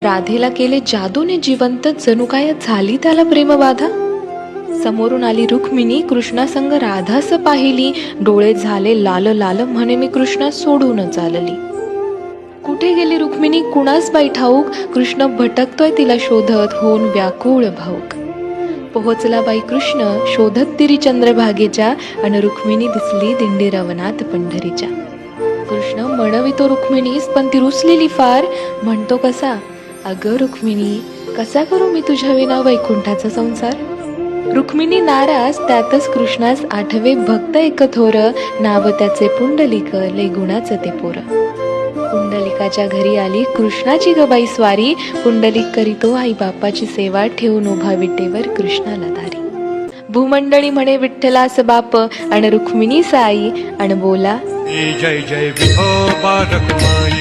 राधेला केले जादूने जिवंत, जणू काय झाली त्याला प्रेमबाधा. समोरून आली रुक्मिणी, कृष्णासंग राधास पाहिली, डोळे झाले लाल लाल, म्हणे मी कृष्णा सोडून चालली. कुठे गेली रुक्मिणी कुणास बाई ठाऊक, कृष्ण भटकतोय तिला शोधत, होऊन व्याकुळ भाऊक. पोहोचला बाई कृष्ण शोधत तिरी चंद्रभागेच्या, अन रुक्मिणी दिसली दिंडी रवनात पंढरीच्या. कृष्ण म्हणवितो रुक्मिणीस, पण ती रुसलेली फार, म्हणतो कसा, अगं रुक्मिणी कसा करू मी तुझ्या विना वैकुंठाचा संसार. रुक्मिणी नाराज, त्यातच कृष्णास आठवे भक्त एक थोर, नाव त्याचे पुंडलिक, लय गुणाचं ते पोर. पुंडलिकाच्या घरी आली कृष्णाची गबाई स्वारी, पुंडलिक करीतो आई बापाची सेवा, ठेवून उभा विटेवर कृष्णाला धारी. भूमंडळी म्हणे विठ्ठलास बाप, अन रुक्मिणी साई, अन बोला जय जय विठोबा रखुमाई.